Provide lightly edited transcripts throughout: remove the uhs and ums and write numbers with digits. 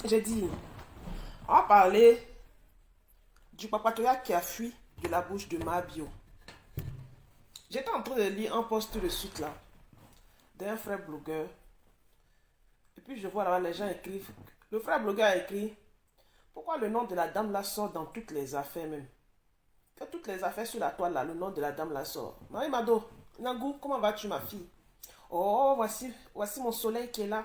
J'ai dit, on va parler du papatoya qui a fui de la bouche de Mabio. J'étais en train de lire un post tout de suite là, d'un frère blogueur. Et puis je vois là, les gens écrivent. Le frère blogueur a écrit, pourquoi le nom de la dame là sort dans toutes les affaires même? Que toutes les affaires sur la toile là, le nom de la dame là sort. Marie Mado, Nagou, comment vas-tu ma fille? Oh, voici mon soleil qui est là.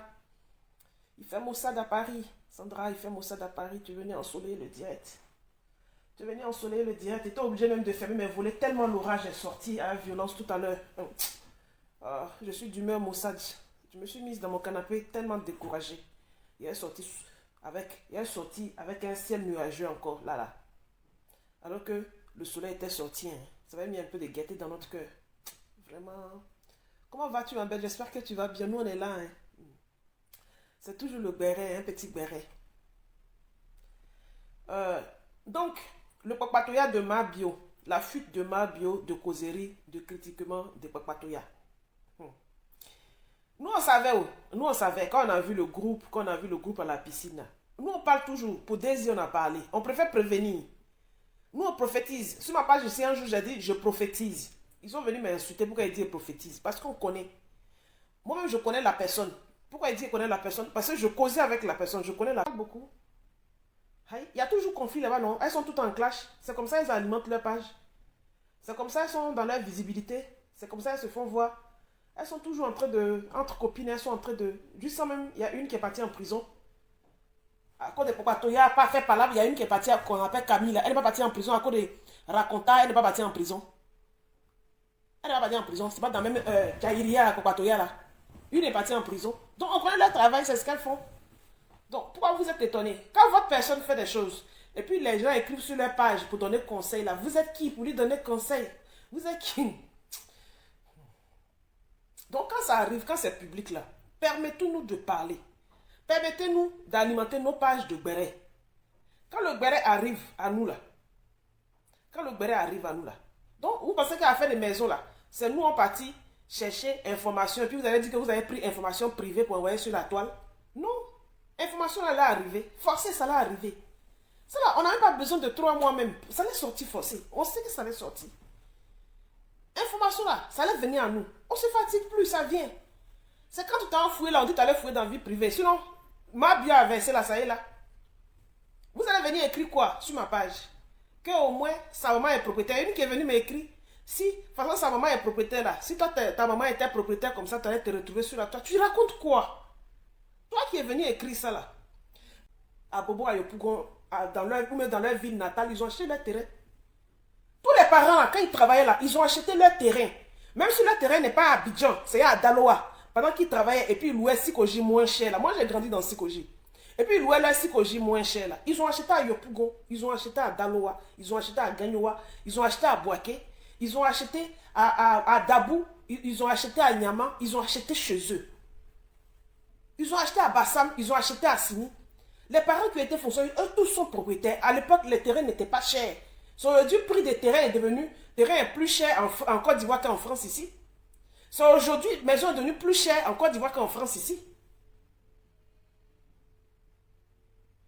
Il fait Mossad à Paris. Sandra, il fait Mossad à Paris. Tu venais ensoleiller le direct. Tu venais ensoleiller le direct. Tu étais obligé même de fermer mes volets tellement l'orage est sorti à violence tout à l'heure. Je suis d'humeur Mossad. Je me suis mise dans mon canapé tellement découragée. Il est sorti avec un ciel nuageux encore, là. Alors que le soleil était sorti. Hein. Ça avait mis un peu de gaieté dans notre cœur. Vraiment. Comment vas-tu, ma belle? J'espère que tu vas bien. Nous, on est là. Hein. C'est toujours le béret, un petit béret. Euh, donc, le papatoya de Mabio, la fuite de Mabio de causerie, de critiquement de papatoya. Nous, on savait où? Nous, on savait quand on a vu le groupe, à la piscine. Nous, on parle toujours. Pour Daisy, on a parlé. On préfère prévenir. Nous, on prophétise. Sur ma page ici, un jour, j'ai dit, je prophétise. Ils sont venus m'insulter. Pourquoi ils disent prophétise? Parce qu'on connaît. Moi-même, je connais la personne. Pourquoi ils disent connaît la personne? Parce que je causais avec la personne. Je connais la personne beaucoup. Il y a toujours conflit là-bas, non? Elles sont toutes en clash. C'est comme ça qu'elles alimentent leur page. C'est comme ça qu'elles sont dans leur visibilité. C'est comme ça qu'elles se font voir. Elles sont toujours en train de... Entre copines, elles sont en train de... Juste ça même, il y a une qui est partie en prison. À cause de Popatoya, pas fait par là, il y a une qui est partie, qu'on appelle Camille. Elle n'est pas partie en prison à cause de Raconta, elle n'est pas partie en prison. Elle n'est pas partie en prison. C'est pas dans le même Jairia, Popatoya là. Une est partie en prison. Donc on connaît leur travail, c'est ce qu'elles font. Donc pourquoi vous êtes étonnés? Quand votre personne fait des choses, et puis les gens écrivent sur leur page pour donner conseil là, vous êtes qui pour lui donner conseil? Vous êtes qui? Donc quand ça arrive, quand c'est public là, permettez-nous de parler. Permettez-nous d'alimenter nos pages de béret. Quand le béret arrive à nous là, donc vous pensez qu'à faire des maisons là, c'est nous en partie chercher information et puis vous allez dire que vous avez pris information privée pour envoyer sur la toile. Non, information là, elle est arrivée, forcé ça l'a arrivé. Ça là, on n'a même pas besoin de 3 mois même, ça l'est sorti forcé, on sait que ça l'est sorti. Information là, ça allait venir à nous, on se fatigue plus, ça vient. C'est quand tu t'es enfoué là, on dit que tu allais fouiller dans la vie privée, sinon, ma bien a versé là, ça y est là. Vous allez venir écrire quoi sur ma page? Que au moins sa maman est propriétaire. Une qui est venue m'écrire. Si, de toute façon, sa maman est propriétaire là. Si toi, ta maman était propriétaire comme ça, tu allais te retrouver sur la toile. Tu racontes quoi? Toi qui es venu écrire ça là. À Bobo, à Yopougon, dans leur ville natale, ils ont acheté leur terrain. Tous les parents là, quand ils travaillaient là, ils ont acheté leur terrain. Même si leur terrain n'est pas à Abidjan, c'est à Daloa. Pendant qu'ils travaillaient et puis ils louaient Sikoji moins cher là. Moi, j'ai grandi dans Sikoji. Et puis ils louaient leur Sikoji moins cher là. Ils ont acheté à Yopougon, ils ont acheté à Daloa, ils ont acheté à Gagnoa, ils ont acheté à Boaké, ils ont acheté à Dabou, ils ont acheté à Nyama, ils ont acheté chez eux. Ils ont acheté à Bassam, ils ont acheté à Sini. Les parents qui étaient fonctionnaires, eux tous sont propriétaires. À l'époque, les terrains n'étaient pas chers. Aujourd'hui, le prix des terrains est devenu, terrain est plus cher en Côte d'Ivoire qu'en France ici. Aujourd'hui, les maisons sont devenues plus chères en Côte d'Ivoire qu'en France ici.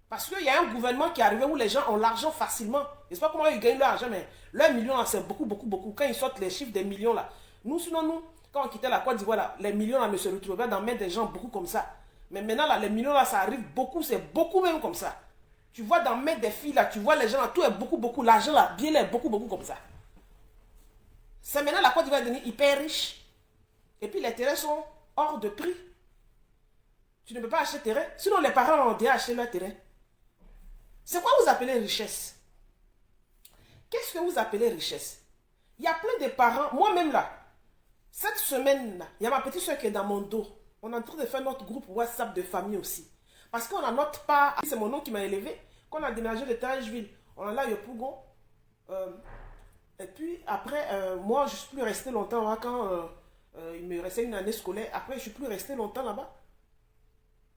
Parce qu'il y a un gouvernement qui est arrivé où les gens ont l'argent facilement. Je ne sais pas comment ils gagnent leur argent, mais leurs millions, là, c'est beaucoup, beaucoup, beaucoup. Quand ils sortent les chiffres des millions, là. Sinon, quand on quittait la Côte d'Ivoire, là, les millions, là, ne se retrouvaient pas dans les mains des gens beaucoup comme ça. Mais maintenant, là, les millions, là, ça arrive beaucoup, c'est beaucoup même comme ça. Tu vois dans les mains des filles, là, tu vois les gens, là, tout est beaucoup, beaucoup. L'argent, là, bien, là, est beaucoup, beaucoup comme ça. C'est maintenant la Côte d'Ivoire est devenue hyper riche. Et puis les terrains sont hors de prix. Tu ne peux pas acheter terrain. Sinon, les parents ont déjà acheté leur terrain. C'est quoi vous appelez richesse? Qu'est-ce que vous appelez richesse? Il y a plein de parents, moi-même là, cette semaine-là, il y a ma petite soeur qui est dans mon dos. On est en train de faire notre groupe WhatsApp de famille aussi. Parce qu'on a notre part, c'est mon nom qui m'a élevé, qu'on a déménagé de Tangieville. On est là, Yopougon. Et puis après, moi, je ne suis plus resté longtemps là, quand il me restait une année scolaire. Après, je ne suis plus resté longtemps là-bas.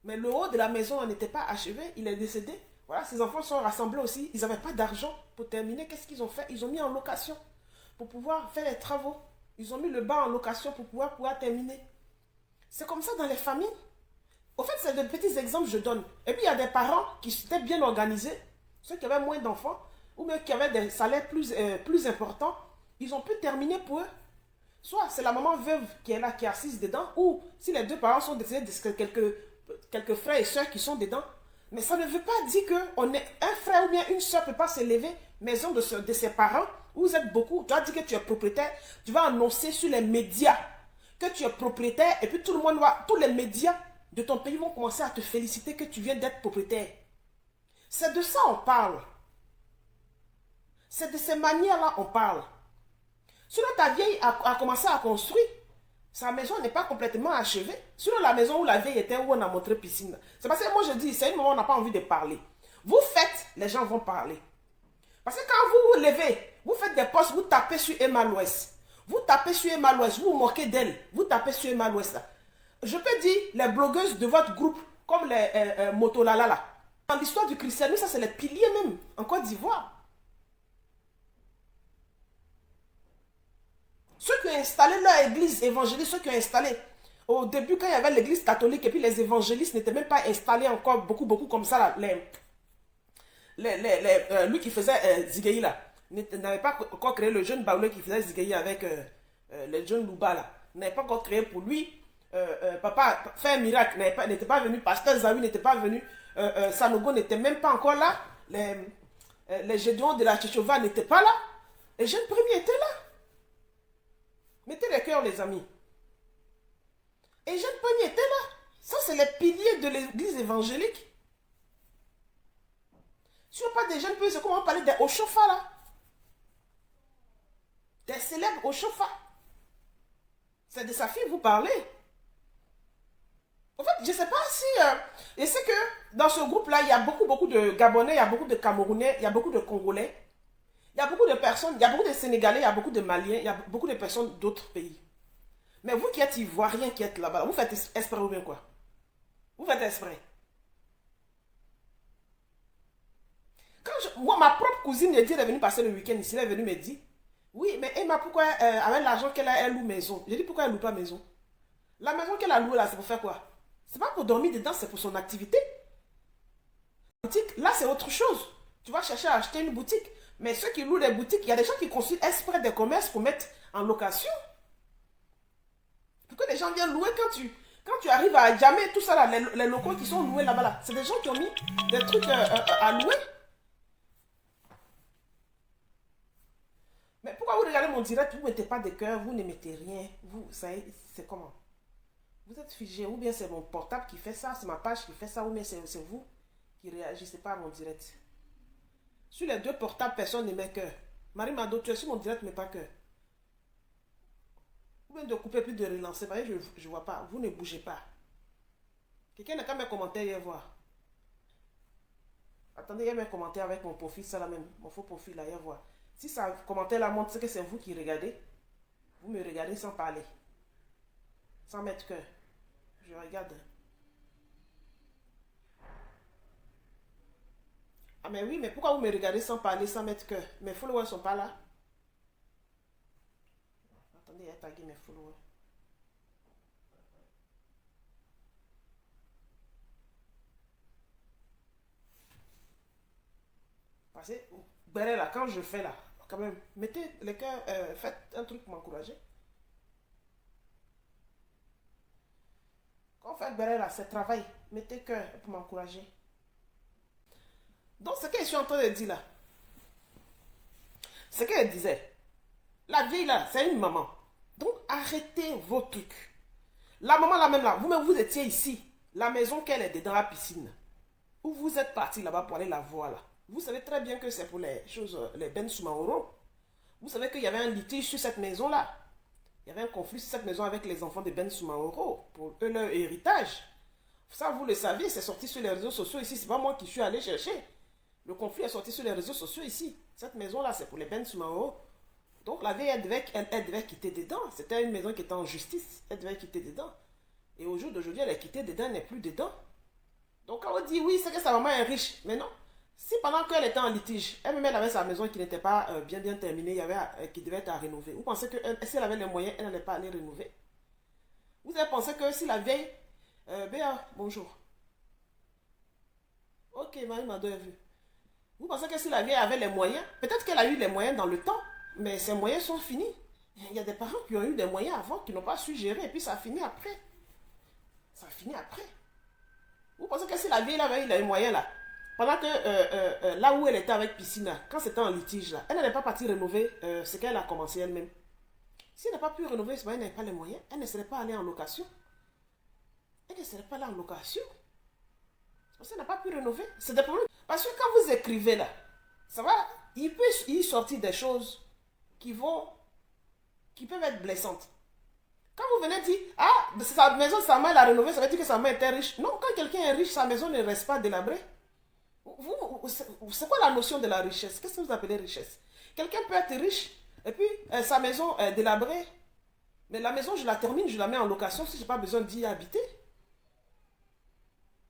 Mais le haut de la maison n'était pas achevé, il est décédé. Voilà, ses enfants sont rassemblés aussi. Ils n'avaient pas d'argent pour terminer. Qu'est-ce qu'ils ont fait? Ils ont mis en location pour pouvoir faire les travaux. Ils ont mis le bas en location pour pouvoir terminer. C'est comme ça dans les familles. Au fait, c'est de petits exemples que je donne. Et puis, il y a des parents qui étaient bien organisés, ceux qui avaient moins d'enfants, ou même qui avaient des salaires plus importants, ils ont pu terminer pour eux. Soit c'est la maman veuve qui est là, qui est assise dedans, ou si les deux parents sont décédés, quelques frères et sœurs qui sont dedans. Mais ça ne veut pas dire qu'un frère ou bien une sœur ne peut pas se lever, maison de ses parents, vous êtes beaucoup, tu as dit que tu es propriétaire, tu vas annoncer sur les médias que tu es propriétaire, et puis tout le monde va, tous les médias de ton pays vont commencer à te féliciter que tu viens d'être propriétaire. C'est de ça on parle. C'est de ces manières-là on parle. Sinon, ta vieille a commencé à construire. Sa maison n'est pas complètement achevée. Sinon, la maison où la vieille était, où on a montré piscine. C'est parce que moi, je dis, c'est une moment où on n'a pas envie de parler. Vous faites, les gens vont parler. Parce que quand vous vous levez, vous faites des posts, vous tapez sur Emma Louest. Vous tapez sur Emma Louest, vous vous moquez d'elle. Vous tapez sur Emma Louest. Je peux dire, les blogueuses de votre groupe, comme les Motolala, là. Dans l'histoire du christianisme, ça, c'est les piliers même, en Côte d'Ivoire. Ceux qui ont installé leur église évangéliste, ceux qui ont installé au début quand il y avait l'église catholique et puis les évangélistes n'étaient même pas installés encore beaucoup comme ça là, lui qui faisait Zigei là n'avait pas encore créé le jeune Baoulé qui faisait Zigei avec les jeunes Louba là, n'avait pas encore créé pour lui papa fait un miracle, n'était pas venu, pasteur Zawi n'était pas venu, Sanogo n'était même pas encore là, les Gédéons de la Tchéchova n'étaient pas là, les jeunes premiers étaient là. Mettez les cœurs, les amis. Et Jean Premier était là. Ça, c'est les piliers de l'église évangélique. Si on parle des jeunes, c'est comment on parlait des Oshofa, là. Des célèbres Oshofa. C'est de sa fille vous parlez. En fait, je ne sais pas si... je sais que dans ce groupe-là, il y a beaucoup de Gabonais, il y a beaucoup de Camerounais, il y a beaucoup de Congolais. Il y a beaucoup de personnes, il y a beaucoup de Sénégalais, il y a beaucoup de Maliens, il y a beaucoup de personnes d'autres pays. Mais vous qui êtes Ivoiriens, qui êtes là-bas, vous faites exprès ou bien quoi? Vous faites exprès. Moi, ma propre cousine elle est venue passer le week-end ici, elle est venue me dire, oui, mais Emma, pourquoi, avec l'argent qu'elle a, elle loue maison? J'ai dit, pourquoi elle loue pas maison? La maison qu'elle a louée là, c'est pour faire quoi? C'est pas pour dormir dedans, c'est pour son activité. Boutique, là, c'est autre chose. Tu vas chercher à acheter une boutique. Mais ceux qui louent les boutiques, il y a des gens qui construisent exprès des commerces pour mettre en location. Pour que les gens viennent louer quand tu arrives à Djamé, tout ça là, les locaux qui sont loués là-bas là, c'est des gens qui ont mis des trucs à louer. Mais pourquoi vous regardez mon direct, vous ne mettez pas de cœur, vous ne mettez rien. Vous, c'est comment? Vous êtes figé, ou bien c'est mon portable qui fait ça, c'est ma page qui fait ça, ou bien c'est vous qui réagissez pas à mon direct. Sur les deux portables, personne ne met cœur. Marie Mado, tu es sur mon direct, mais pas cœur. Vous venez de couper puis de relancer. Parce que je ne vois pas. Vous ne bougez pas. Quelqu'un n'a qu'à mes commentaires hier voir. Attendez, il y a mes commentaires avec mon profil, ça là même. Mon faux profil là, hier voir. Si ça commentaire là montre que c'est vous qui regardez, vous me regardez sans parler. Sans mettre cœur. Je regarde. Ah mais oui, mais pourquoi vous me regardez sans parler, sans mettre cœur? Mes followers ne sont pas là. Attendez, il y a tagué mes followers. Parce que, ben là, quand je fais là, quand même, mettez les cœurs, faites un truc pour m'encourager. Quand on fait ben là, c'est travail. Mettez cœur pour m'encourager. Donc, ce que je suis en train de dire là, ce qu'elle disait, la vieille là, c'est une maman. Donc, arrêtez vos trucs. La maman là même là, vous-même vous étiez ici, la maison qu'elle est dans la piscine, où vous êtes parti là-bas pour aller la voir là. Vous savez très bien que c'est pour les choses, les Ben Soumaoro. Vous savez qu'il y avait un litige sur cette maison là. Il y avait un conflit sur cette maison avec les enfants de Ben Soumaoro pour eux, leur héritage. Ça, vous le saviez, c'est sorti sur les réseaux sociaux ici. C'est pas moi qui suis allé chercher. Le conflit est sorti sur les réseaux sociaux ici. Cette maison-là, c'est pour les Ben Soumaoro. Donc la vieille, elle devait quitter dedans. C'était une maison qui était en justice. Elle devait quitter dedans. Et au jour d'aujourd'hui, elle est quittée dedans, elle n'est plus dedans. Donc quand on dit oui, c'est que sa maman est riche. Mais non. Si pendant qu'elle était en litige, elle-même avait sa maison qui n'était pas bien terminée, qui devait être à rénover. Vous pensez que si elle avait les moyens, elle n'allait pas aller rénover? Vous avez pensé que si la vieille Béa, bonjour. Ok, Marie Mado est vue. Vous pensez que si la vieille avait les moyens, peut-être qu'elle a eu les moyens dans le temps, mais ces moyens sont finis. Il y a des parents qui ont eu des moyens avant, qui n'ont pas su gérer, et puis ça finit après. Ça finit après. Vous pensez que si la vieille avait eu les moyens là, pendant que là où elle était avec piscine, là, quand c'était en litige là, elle n'allait pas partie rénover ce qu'elle a commencé elle-même. Si elle n'a pas pu rénover, c'est parce qu'elle n'avait pas les moyens, elle ne serait pas allée en location. Elle ne serait pas là en location. C'est parce qu'elle n'a pas pu rénover. C'est des problèmes. Parce que quand vous écrivez là, ça va, il peut y sortir des choses qui peuvent être blessantes. Quand vous venez dire, ah, sa maison, sa mère l'a rénovée, ça veut dire que sa mère était riche. Non, quand quelqu'un est riche, sa maison ne reste pas délabrée. C'est quoi la notion de la richesse? Qu'est-ce que vous appelez richesse? Quelqu'un peut être riche, et puis sa maison est délabrée. Mais la maison, je la termine, je la mets en location si je n'ai pas besoin d'y habiter.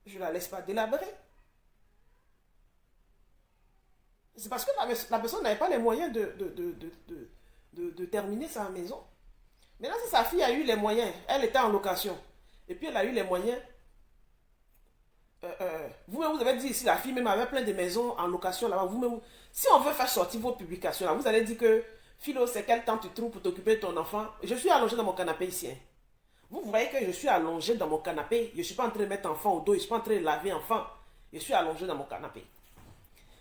Je ne la laisse pas délabrer. C'est parce que la personne n'avait pas les moyens de terminer sa maison. Maintenant, si sa fille a eu les moyens, elle était en location, et puis elle a eu les moyens, vous-même, vous avez dit ici, la fille même avait plein de maisons en location là-bas, vous-même, si on veut faire sortir vos publications là, vous allez dire que, Philo, c'est quel temps tu trouves pour t'occuper de ton enfant? Je suis allongé dans mon canapé ici. Hein. Vous voyez que je suis allongé dans mon canapé, je ne suis pas en train de mettre enfant au dos, je ne suis pas en train de laver enfant, je suis allongé dans mon canapé.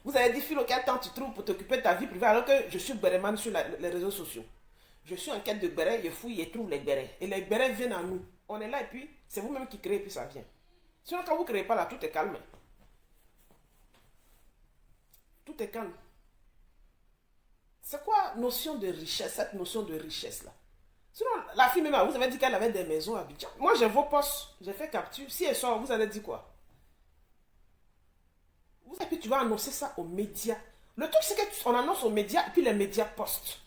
Vous avez dit, Philo, quel temps tu trouves pour t'occuper de ta vie privée alors que je suis béréman sur les réseaux sociaux. Je suis en quête de bérets, je fouille et trouve les bérets. Et les bérets viennent à nous. On est là et puis c'est vous-même qui créez et puis ça vient. Sinon quand vous ne créez pas là, tout est calme. Tout est calme. C'est quoi notion de richesse, cette notion de richesse là? Sinon la fille même, vous avez dit qu'elle avait des maisons à Abidjan. Moi j'ai vos postes, j'ai fait capture. Si elle sort, vous allez dire quoi? Et puis tu vas annoncer ça aux médias. Le truc c'est qu'on annonce aux médias et puis les médias postent.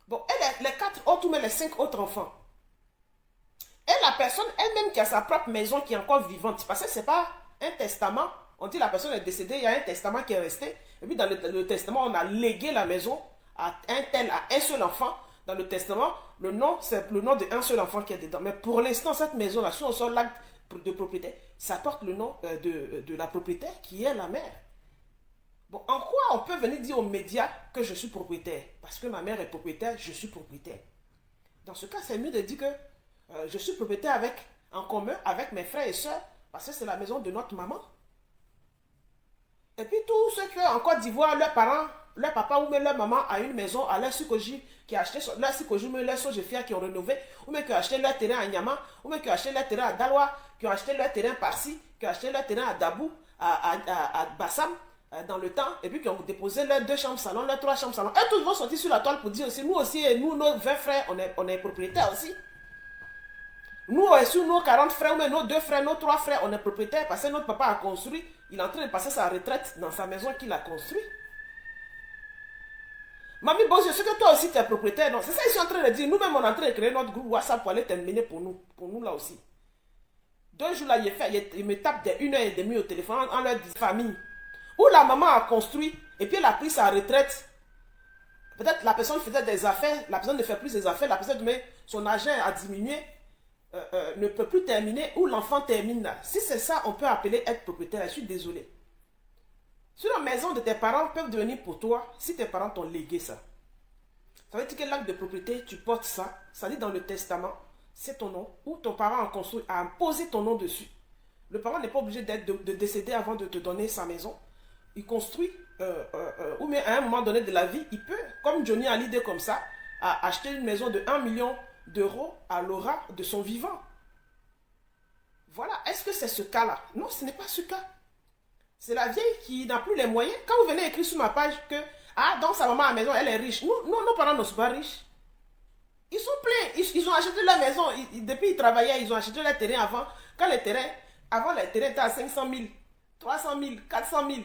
Bon, elle, les 4 autres ou même les 5 autres enfants. Et la personne elle-même qui a sa propre maison qui est encore vivante. Parce que c'est pas un testament. On dit la personne est décédée, il y a un testament qui est resté. Et puis dans le testament, on a légué la maison à un seul enfant. Dans le testament, le nom, c'est le nom d'un seul enfant qui est dedans. Mais pour l'instant, cette maison-là, si on sort l'acte de propriété, ça porte le nom de la propriétaire qui est la mère. Bon, en quoi on peut venir dire aux médias que je suis propriétaire? Parce que ma mère est propriétaire, je suis propriétaire. Dans ce cas, c'est mieux de dire que je suis propriétaire en commun avec mes frères et sœurs, parce que c'est la maison de notre maman. Et puis tous ceux qui en Côte d'Ivoire, leurs parents, leur papa ou même leur maman a une maison à leur Sukoji, qui a acheté leur Sukoji, mais leur Sojefia qui ont rénové, ou même qui ont acheté leur terrain à Nyama, ou même qui ont acheté leur terrain à Daloa, qui ont acheté leur terrain par-ci, qui ont acheté leur terrain à Dabou, à Bassam, dans le temps, et puis qui ont déposé leurs 2 chambres salon, leurs 3 chambres salon. Et tous vont sortir sur la toile pour dire aussi, nous aussi, et nous, nos 20 frères, on est propriétaires aussi. Nous aussi, nos 40 frères, ou même nos 2 frères, nos 3 frères, on est propriétaires parce que notre papa a construit, il est en train de passer sa retraite dans sa maison qu'il a construite. Mamie, bon, je sais que toi aussi tu es propriétaire, non? C'est ça qu'ils sont en train de dire. Nous-mêmes, on est en train de créer notre groupe WhatsApp pour aller terminer pour nous là aussi. 2 jours là, il me tape des 1h30 au téléphone en leur disant famille. Où la maman a construit et puis elle a pris sa retraite. Peut-être la personne faisait des affaires, la personne ne fait plus des affaires, la personne, mais son argent a diminué, ne peut plus terminer, ou l'enfant termine là. Si c'est ça, on peut appeler être propriétaire. Je suis désolé. Sur la maison de tes parents peuvent devenir pour toi si tes parents t'ont légué ça. Ça veut dire que l'acte de propriété, tu portes ça, ça dit dans le testament, c'est ton nom, ou ton parent a construit, a posé ton nom dessus. Le parent n'est pas obligé de décéder avant de te donner sa maison. Il construit, ou bien à un moment donné de la vie, il peut, comme Johnny a l'idée comme ça, acheter une maison de 1 million d'euros à l'aura de son vivant. Voilà, est-ce que c'est ce cas-là? Non, ce n'est pas ce cas. C'est la vieille qui n'a plus les moyens. Quand vous venez écrire sur ma page que, ah, donc sa maman à la maison, elle est riche. Nous, nos parents ne sont pas riches. Ils sont pleins. Ils ont acheté leur maison. Depuis ils travaillaient, ils ont acheté leur terrain avant. Quand les terrains étaient à 500 000, 300 000, 400 000.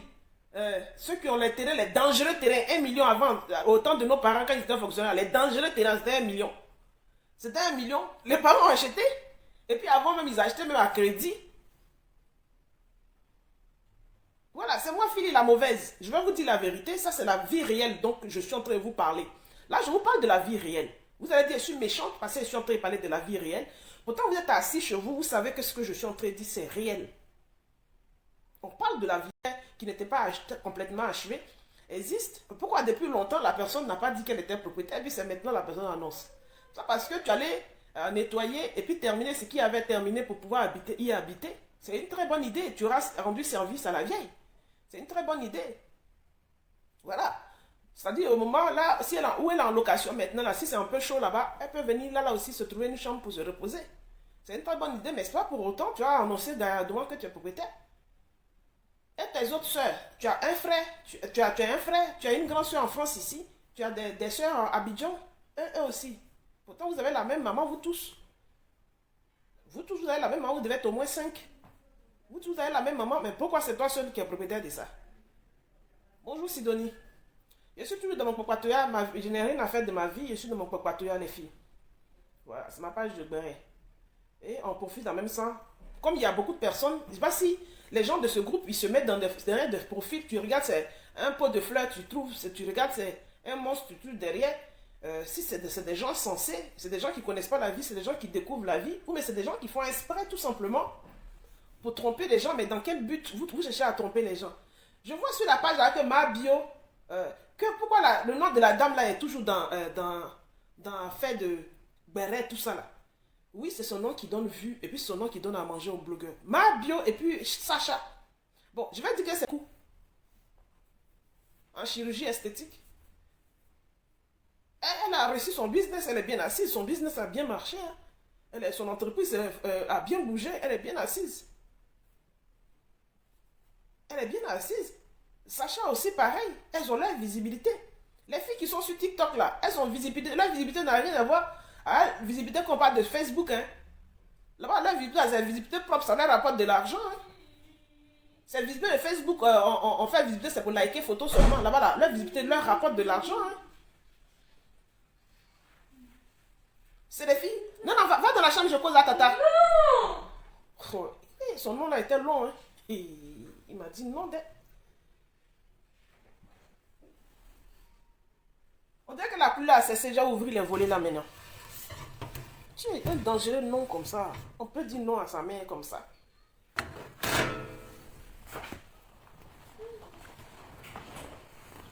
Ceux qui ont les terrains, les dangereux terrains, 1 million avant, au temps de nos parents quand ils étaient fonctionnaires, les dangereux terrains, c'était 1 million. C'était 1 million. Les parents ont acheté. Et puis avant même, ils achetaient même à crédit. Voilà, c'est moi, Philly, la mauvaise. Je vais vous dire la vérité. Ça, c'est la vie réelle. Donc, je suis en train de vous parler. Là, je vous parle de la vie réelle. Vous allez dire, je suis méchante parce que je suis en train de parler de la vie réelle. Pourtant, vous êtes assis chez vous, vous savez que ce que je suis en train de dire, c'est réel. On parle de la vie qui n'était pas complètement achevée, existe. Pourquoi depuis longtemps la personne n'a pas dit qu'elle était propriétaire, et puis c'est maintenant la personne annonce. C'est parce que tu allais nettoyer et puis terminer ce qui avait terminé pour pouvoir y habiter. C'est une très bonne idée. Tu auras rendu service à la vieille. C'est une très bonne idée. Voilà. C'est-à-dire au moment là, si où elle est en location maintenant, là, si c'est un peu chaud là-bas, elle peut venir là aussi se trouver une chambre pour se reposer. C'est une très bonne idée, mais c'est pas pour autant tu as annoncé devant que tu es propriétaire. Et tes autres soeurs, tu as un frère, tu as un frère, tu as une grande soeur en France ici, tu as des soeurs en Abidjan, eux aussi. Pourtant vous avez la même maman, vous tous. Vous tous, vous avez la même maman, vous devez être au moins 5. Vous tous, vous avez la même maman, mais pourquoi c'est toi seul qui es propriétaire de ça? Bonjour Sidonie. Je suis toujours dans mon pocatoya, je n'ai rien à faire de ma vie, je suis dans mon pocatoya les filles. Voilà, c'est ma page de béret. Et on profite en même temps. Comme il y a beaucoup de personnes, je ne sais pas si les gens de ce groupe, ils se mettent derrière des profils, tu regardes, c'est un pot de fleurs, tu regardes, c'est un monstre, tu trouves derrière. Si c'est des gens sensés, c'est des gens qui ne connaissent pas la vie, c'est des gens qui découvrent la vie, ou mais c'est des gens qui font exprès tout simplement pour tromper les gens, mais dans quel but vous cherchez à tromper les gens? Je vois sur la page là que ma bio, pourquoi le nom de la dame là est toujours dans fait de béret, tout ça là. Oui, c'est son nom qui donne vue, et puis son nom qui donne à manger aux blogueurs. Ma bio, et puis Sacha. Bon, je vais dire que c'est cool. En chirurgie esthétique. Elle a réussi son business, elle est bien assise, son business a bien marché. Hein. Son entreprise a bien bougé, elle est bien assise. Elle est bien assise. Sacha aussi pareil, elles ont leur visibilité. Les filles qui sont sur TikTok là, elles ont visibilité. Leur visibilité n'a rien à voir à la visibilité qu'on parle de Facebook. Hein. Là-bas, leur visibilité, c'est la visibilité propre, ça leur rapporte de l'argent. Hein. C'est la visibilité de Facebook, on fait visibilité, c'est pour liker photos seulement. Là-bas, là, leur visibilité leur rapporte de l'argent. Hein. C'est des filles. Non, non, va dans la chambre, je cause à Tata. Non. Oh, son nom là était long. Hein. Il m'a dit non. On dirait que la pluie là, c'est déjà ouvrir les volets là maintenant. Tu es un dangereux nom comme ça. On peut dire non à sa mère comme ça.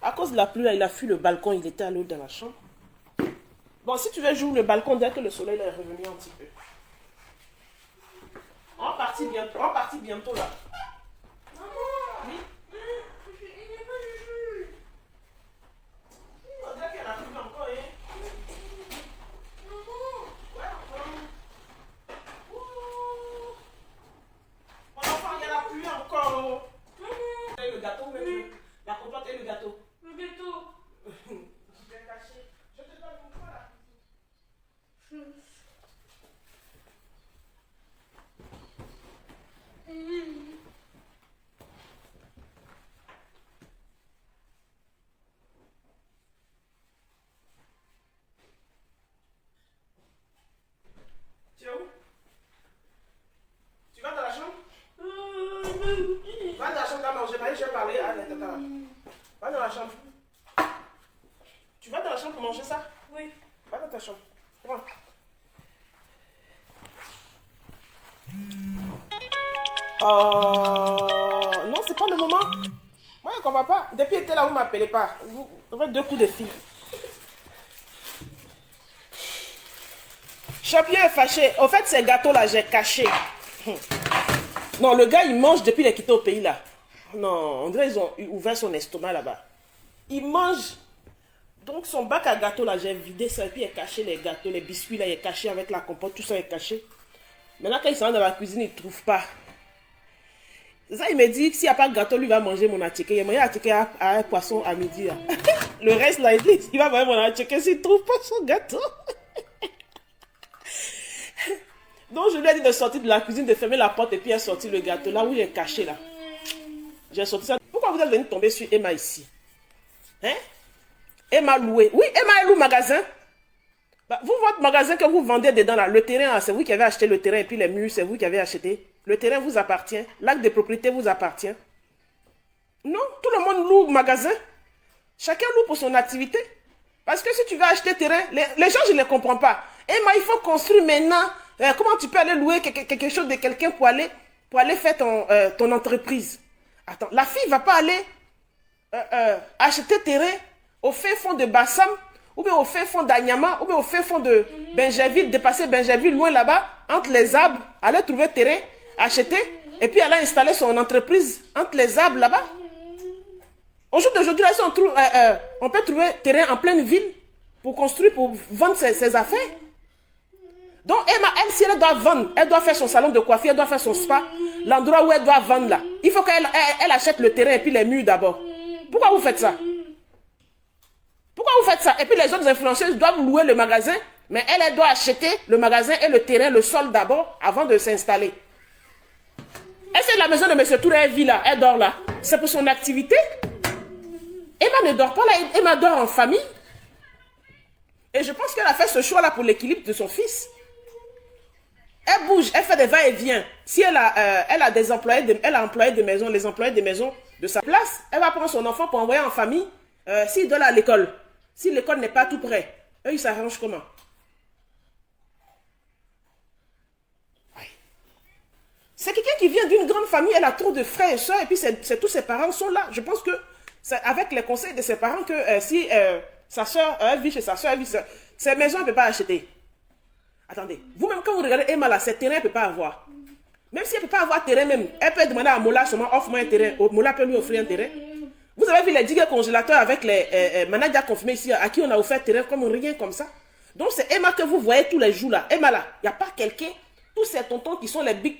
À cause de la pluie là, il a fui le balcon, il était à l'eau dans la chambre. Bon, si tu veux jouer le balcon, dès que le soleil est revenu un petit peu. On partit bientôt là. Maman, oui. Il n'y a pas de jus. On dirait qu'elle a plu encore, hein. Maman. Ouais, encore. Mon enfant, il y a la pluie encore. Maman. Et le gâteau, même. La compote et le gâteau. Le gâteau. Je vais cacher. Je te donne mon quoi là. Tu es où? Tu vas dans la chambre? Va dans la chambre, là, manger. Je vais parler à tata. Va dans la chambre. Tu vas dans la chambre pour manger ça? Oui. Va dans ta chambre. Prends. Non, c'est pas le moment. Moi, je ne comprends pas. Depuis était là, vous ne m'appelez pas. Vous avez 2 coups de fil. Champion est fâché. Au fait, ces gâteaux-là, j'ai caché. Non, le gars, il mange depuis qu'il est quitté au pays, là. Non, on dirait qu'ils ont ouvert son estomac, là-bas. Il mange. Donc, son bac à gâteaux, là, j'ai vidé ça. Et puis, il a caché les gâteaux, les biscuits, là, il est caché avec la compote. Tout ça est caché. Maintenant, quand il s'en va dans la cuisine, il ne trouve pas. Ça, il me dit que s'il n'y a pas de gâteau, lui va manger mon attiqué. Il va manger attiqué à un poisson à midi. Là. Le reste, là, il va manger mon attiqué s'il ne trouve pas son gâteau. Donc, je lui ai dit de sortir de la cuisine, de fermer la porte et puis il a sorti le gâteau. Là où il est caché, là. J'ai sorti ça. Pourquoi vous êtes venu tomber sur Emma ici? Hein? Emma loué. Oui, Emma loue magasin. Bah, vous, votre magasin que vous vendez dedans, là, le terrain, c'est vous qui avez acheté le terrain et puis les murs, c'est vous qui avez acheté. Le terrain vous appartient. L'acte de propriété vous appartient. Non, tout le monde loue magasin. Chacun loue pour son activité. Parce que si tu veux acheter terrain, les gens, je ne les comprends pas. Emma, il faut construire maintenant Comment tu peux aller louer quelque chose de quelqu'un pour aller faire ton entreprise? Attends, la fille ne va pas aller acheter terrain au fin fond de Bassam, ou bien au fin fond d'Anyama, ou bien au fin fond de Benjerville, dépasser Benjerville, loin là-bas, entre les arbres, aller trouver terrain, acheter, et puis aller installer son entreprise entre les arbres là-bas. Au jour d'aujourd'hui, on peut trouver terrain en pleine ville pour construire, pour vendre ses affaires. Donc, Emma, elle, si elle doit vendre, elle doit faire son salon de coiffure, elle doit faire son spa, l'endroit où elle doit vendre là. Il faut qu'elle achète le terrain et puis les murs d'abord. Pourquoi vous faites ça? Pourquoi vous faites ça? Et puis les autres influenceuses doivent louer le magasin, mais elle doit acheter le magasin et le terrain, le sol d'abord, avant de s'installer. Est-ce que la maison de M. Touré, elle vit là, elle dort là? C'est pour son activité? Emma ne dort pas là, Emma dort en famille. Et je pense qu'elle a fait ce choix-là pour l'équilibre de son fils. Elle bouge, elle fait des va-et-vient. Si elle a des employés, elle a employé de maison, les employés de maison de sa place, elle va prendre son enfant pour envoyer en famille s'il doit aller à l'école. Si l'école n'est pas tout près, eux, ils s'arrangent comment? C'est quelqu'un qui vient d'une grande famille, elle a trop de frères et soeurs, et puis tous ses parents sont là. Je pense que c'est avec les conseils de ses parents que si sa soeur, elle vit chez sa soeur, ses maisons, elle ne peut pas acheter. Attendez, vous-même quand vous regardez Emma là, ses terrains, elle ne peut pas avoir. Même si elle ne peut pas avoir terrain même, elle peut demander à Mola seulement, offre-moi un terrain. Mola peut lui offrir un terrain. Vous avez vu les digues congélateurs avec les managers confirmés ici, à qui on a offert terrain comme rien comme ça. Donc c'est Emma que vous voyez tous les jours là. Emma là, il n'y a pas quelqu'un, tous ces tontons qui sont les big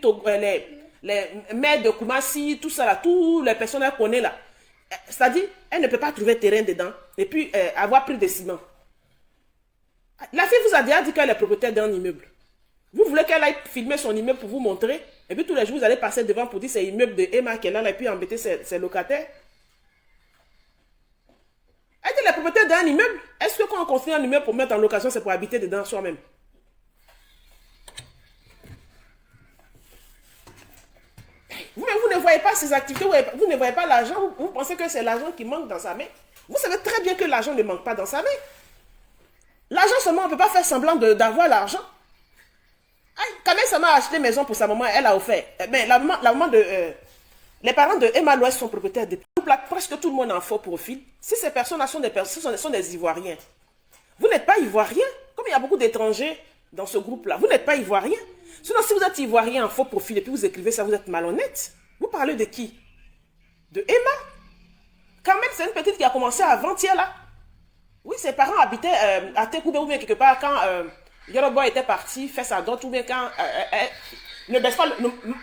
les maires de Koumassi, tout ça là, tous les personnes qu'elle connaît là. C'est-à-dire, elle ne peut pas trouver terrain dedans et puis avoir pris des ciments. La fille vous a déjà dit qu'elle est propriétaire d'un immeuble. Vous voulez qu'elle aille filmer son immeuble pour vous montrer, et puis tous les jours vous allez passer devant pour dire c'est l'immeuble de Emma qu'elle a là et puis embêter ses locataires. Elle est propriétaire d'un immeuble. Est-ce que quand on construit un immeuble pour mettre en location, c'est pour habiter dedans soi-même? Vous ne voyez pas ces activités, vous ne voyez pas l'argent, vous pensez que c'est l'argent qui manque dans sa main. Vous savez très bien que l'argent ne manque pas dans sa main. L'argent seulement, on ne peut pas faire semblant d'avoir l'argent. Quand elle m'a acheté maison pour sa maman, elle a offert. Mais la maman les parents de Emma Loès sont propriétaires de presque tout le monde en faux profil. Si ces personnes-là sont des Ivoiriens, vous n'êtes pas Ivoirien. Comme il y a beaucoup d'étrangers dans ce groupe-là, vous n'êtes pas Ivoirien. Sinon, si vous êtes Ivoirien en faux profil et puis vous écrivez ça, vous êtes malhonnête. Vous parlez de qui? De Emma. Quand même, c'est une petite qui a commencé avant-hier là. Oui, ses parents habitaient à Tekoubé ou bien quelque part quand Yoroboy était parti faire sa dot ou bien quand... ne baisse pas,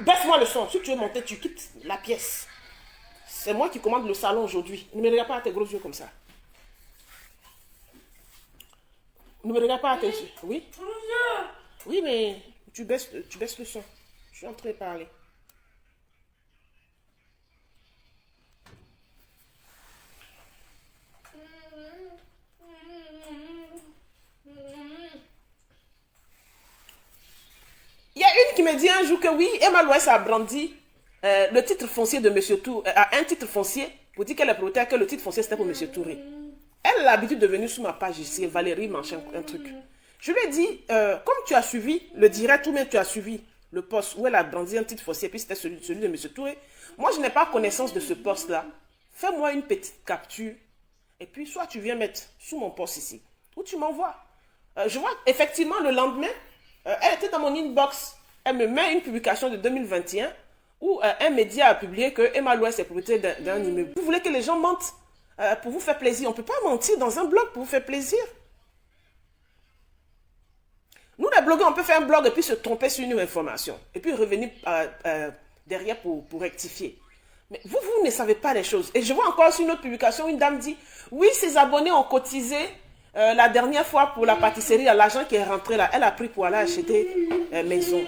baisse-moi le son. Si tu veux monter, tu quittes la pièce. C'est moi qui commande le salon aujourd'hui. Ne me regarde pas à tes gros yeux comme ça. Ne me regarde pas à tes yeux. Oui? Oui, mais tu baisses le son. Je suis en train de parler. Il y a une qui me dit un jour que oui, Emma Loès a brandi le titre foncier de M. Touré, un titre foncier, pour dire qu'elle est propriétaire, que le titre foncier c'était pour M. Touré. Elle a l'habitude de venir sur ma page ici, Valérie machin, un truc. Je lui ai dit, comme tu as suivi le direct ou bien tu as suivi le poste où elle a brandi un titre foncier, puis c'était celui de M. Touré, moi je n'ai pas connaissance de ce poste-là. Fais-moi une petite capture, et puis soit tu viens mettre sous mon poste ici, ou tu m'envoies. Je vois effectivement le lendemain, elle était dans mon inbox. Elle me met une publication de 2021 où un média a publié que Emma Loès est propriétaire d'un immeuble. Vous voulez que les gens mentent pour vous faire plaisir? On ne peut pas mentir dans un blog pour vous faire plaisir. Nous, les blogueurs, on peut faire un blog et puis se tromper sur une information. Et puis revenir derrière pour rectifier. Mais vous ne savez pas les choses. Et je vois encore sur une autre publication, une dame dit, oui, ses abonnés ont cotisé la dernière fois pour la pâtisserie, l'argent qui est rentré là, elle a pris pour aller acheter maison.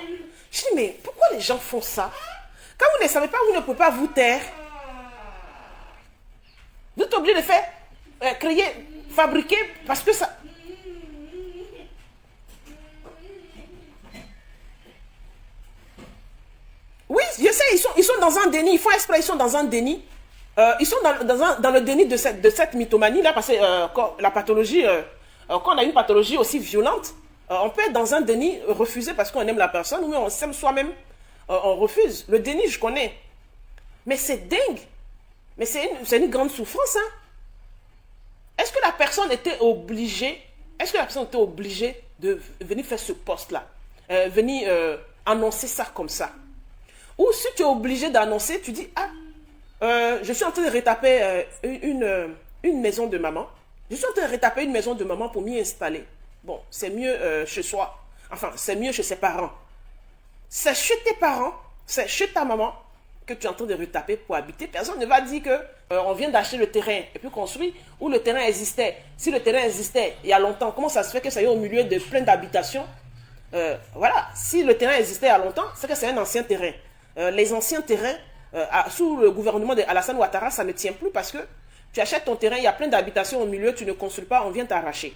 Je dis, mais pourquoi les gens font ça? Quand vous ne savez pas, vous ne pouvez pas vous taire. Vous êtes obligé de faire, créer, fabriquer, parce que ça... Oui, je sais, ils sont dans un déni, ils font exprès, ils sont dans un déni. Ils sont dans le déni de cette mythomanie-là, parce que la pathologie, quand on a une pathologie aussi violente, On peut être dans un déni, refuser parce qu'on aime la personne, ou on s'aime soi-même, on refuse. Le déni, je connais. Mais c'est dingue. Mais c'est une grande souffrance. Hein? Est-ce que la personne était obligée de venir faire ce poste-là, venir annoncer ça comme ça? Ou si tu es obligé d'annoncer, tu dis, je suis en train de retaper une maison de maman. Je suis en train de retaper une maison de maman pour m'y installer. Bon, c'est mieux chez soi. Enfin, c'est mieux chez ses parents. C'est chez tes parents, c'est chez ta maman que tu es en train de retaper pour habiter. Personne ne va dire que on vient d'acheter le terrain et puis construire où le terrain existait. Si le terrain existait il y a longtemps, comment ça se fait que ça y est au milieu de plein d'habitations? Voilà, si le terrain existait il y a longtemps, c'est que c'est un ancien terrain. Les anciens terrains, sous le gouvernement d'Alassane Ouattara, ça ne tient plus parce que tu achètes ton terrain, il y a plein d'habitations au milieu, tu ne construis pas, on vient t'arracher.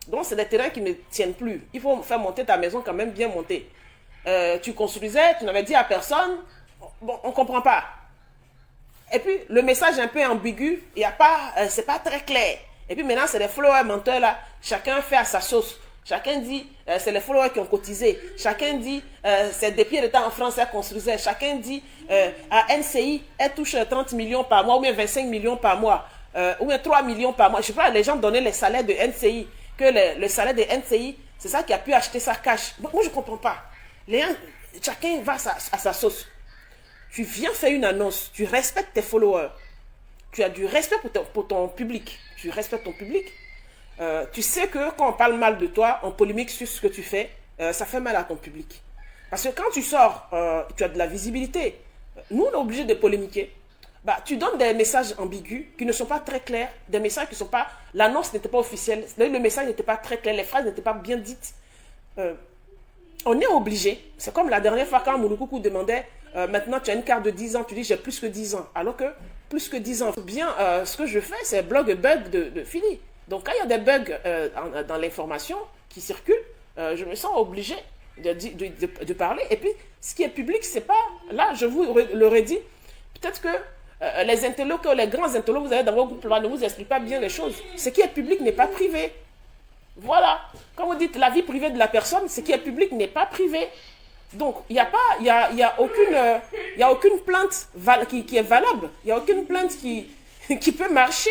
Donc, c'est des terrains qui ne tiennent plus. Il faut faire monter ta maison quand même bien montée. Tu construisais, tu n'avais dit à personne, bon, on ne comprend pas. Et puis, le message est un peu ambigu, c'est pas très clair. Et puis maintenant, c'est les followers menteurs là, chacun fait à sa sauce. Chacun dit, c'est les followers qui ont cotisé. Chacun dit, c'est des pieds de temps en France, elle construisait. Chacun dit, à NCI, elle touche 30 millions par mois, ou bien 25 millions par mois, ou bien 3 millions par mois. Je sais pas, les gens donnaient les salaires de NCI, que le salaire de NCI, c'est ça qui a pu acheter sa cash. Moi, je ne comprends pas. Chacun va à sa sauce. Tu viens faire une annonce, tu respectes tes followers. Tu as du respect pour ton public. Tu respectes ton public. Tu sais que quand on parle mal de toi, on polémique sur ce que tu fais, ça fait mal à ton public. Parce que quand tu sors, tu as de la visibilité. Nous, on est obligé de polémiquer. Tu donnes des messages ambigus qui ne sont pas très clairs, des messages qui ne sont pas... L'annonce n'était pas officielle, le message n'était pas très clair, les phrases n'étaient pas bien dites. On est obligé. C'est comme la dernière fois quand Mouloukoukou demandait, maintenant tu as une carte de 10 ans, tu dis j'ai plus que 10 ans. Alors que plus que 10 ans, bien, ce que je fais, c'est blog bug de Philly. Donc, quand il y a des bugs dans l'information qui circulent, je me sens obligé de parler. Et puis, ce qui est public, c'est pas... Là, je vous l'aurais dit, peut-être que les intellectuels, les grands intellectuels, vous avez dans vos groupes là, ne vous expliquent pas bien les choses. Ce qui est public n'est pas privé. Voilà. Quand vous dites la vie privée de la personne, ce qui est public n'est pas privé. Donc, il n'y a aucune plainte qui est valable. Il n'y a aucune plainte qui peut marcher.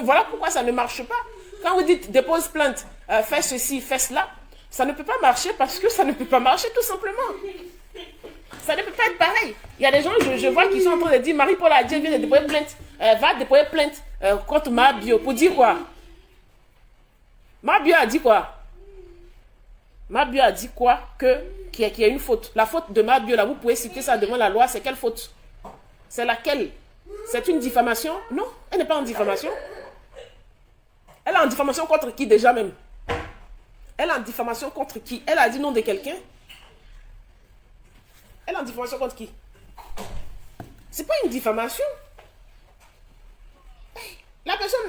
Voilà pourquoi ça ne marche pas. Quand vous dites dépose plainte, fais ceci, fais cela, ça ne peut pas marcher parce que ça ne peut pas marcher tout simplement. Ça ne peut pas être pareil. Il y a des gens, je vois, qui sont en train de dire Marie-Paul Adjei vient de déposer plainte, va déposer plainte contre Mabio. Pour dire quoi? Mabio a dit quoi? Mabio a dit quoi? Qu'il y a une faute. La faute de Mabio, là, vous pouvez citer ça devant la loi, c'est quelle faute? C'est laquelle? C'est une diffamation? Non, elle n'est pas en diffamation. Elle est en diffamation contre qui déjà même? Elle est en diffamation contre qui? Elle a dit nom de quelqu'un? Elle est en diffamation contre qui? C'est pas une diffamation. La personne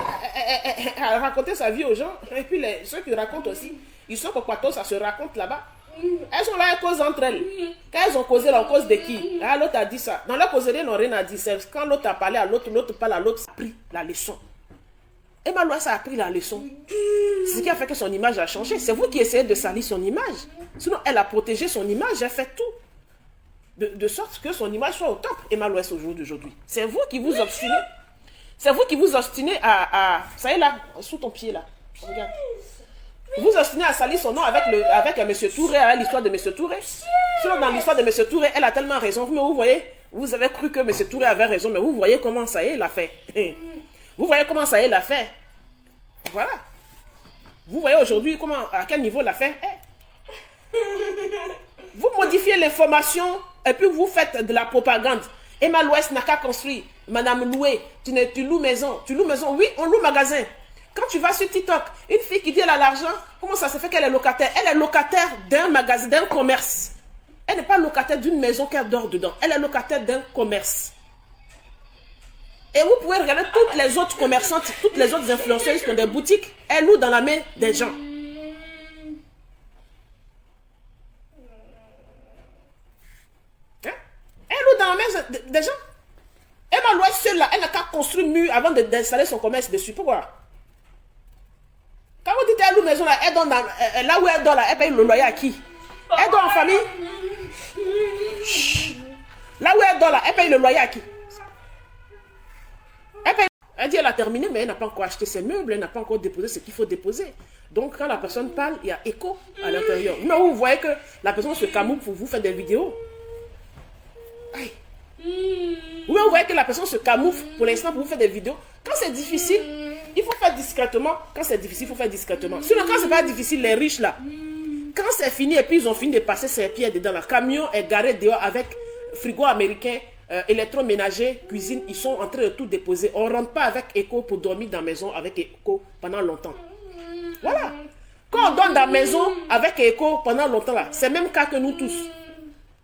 a raconté sa vie aux gens, et puis ceux qui racontent aussi, ils sont quoi, ça se raconte là-bas. Elles sont là, elles causent entre elles. Quand elles ont causé, là, on cause de qui? Ah, l'autre a dit ça. Dans leur causerie, ils n'ont rien à dire. C'est quand l'autre a parlé à l'autre, l'autre parle à l'autre, ça a pris la leçon. Emma Lois a appris la leçon. C'est ce qui a fait que son image a changé. C'est vous qui essayez de salir son image. Sinon, elle a protégé son image, elle fait tout. De sorte que son image soit au top, Emma Lois, au jour d'aujourd'hui. C'est vous qui vous obstinez. C'est vous qui vous obstinez ça y est là, sous ton pied là. Regarde. Vous obstinez à salir son nom avec M. Touré, avec l'histoire de M. Touré. Sinon, dans l'histoire de M. Touré, elle a tellement raison. Mais vous voyez, vous avez cru que M. Touré avait raison, mais vous voyez comment ça y est, il a fait. Vous voyez comment ça y est, il a fait. Voilà. Vous voyez aujourd'hui à quel niveau il a fait. Vous modifiez l'information et puis vous faites de la propagande. Emma Lois n'a qu'à construire. Madame Loué, tu loues maison. Tu loues maison. Oui, on loue magasin. Quand tu vas sur TikTok, une fille qui dit elle a l'argent, comment ça se fait qu'elle est locataire? Elle est locataire d'un magasin, d'un commerce. Elle n'est pas locataire d'une maison qu'elle dort dedans. Elle est locataire d'un commerce. Et vous pouvez regarder toutes les autres commerçantes, toutes les autres influenceuses qui ont des boutiques, elles louent dans la main des gens. Hein? Elles louent dans la main des gens. Emma Lois seule là, elle n'a qu'à construire un mur avant d'installer son commerce dessus. Pourquoi? Quand vous dites elle loue maison là, elle donne là où elle dort là, elle paye le loyer à qui? Elle dort en famille. Chut. Là où elle dort là, elle paye le loyer à qui? Elle dit elle a terminé, mais elle n'a pas encore acheté ses meubles, elle n'a pas encore déposé ce qu'il faut déposer. Donc quand la personne parle, il y a écho à l'intérieur. Mais vous voyez que la personne se camoufle pour vous faire des vidéos. Aïe. Ou vous voyez que la personne se camoufle pour l'instant pour vous faire des vidéos. Quand c'est difficile, il faut faire discrètement. Quand c'est difficile, il faut faire discrètement. Sinon, quand c'est pas difficile, les riches là, quand c'est fini et puis ils ont fini de passer ses pieds dedans, le camion est garé dehors avec frigo américain, électroménager, cuisine, ils sont en train de tout déposer. On ne rentre pas avec écho pour dormir dans la maison avec écho pendant longtemps. Voilà. Quand on dort dans la maison avec écho pendant longtemps, là, c'est le même cas que nous tous.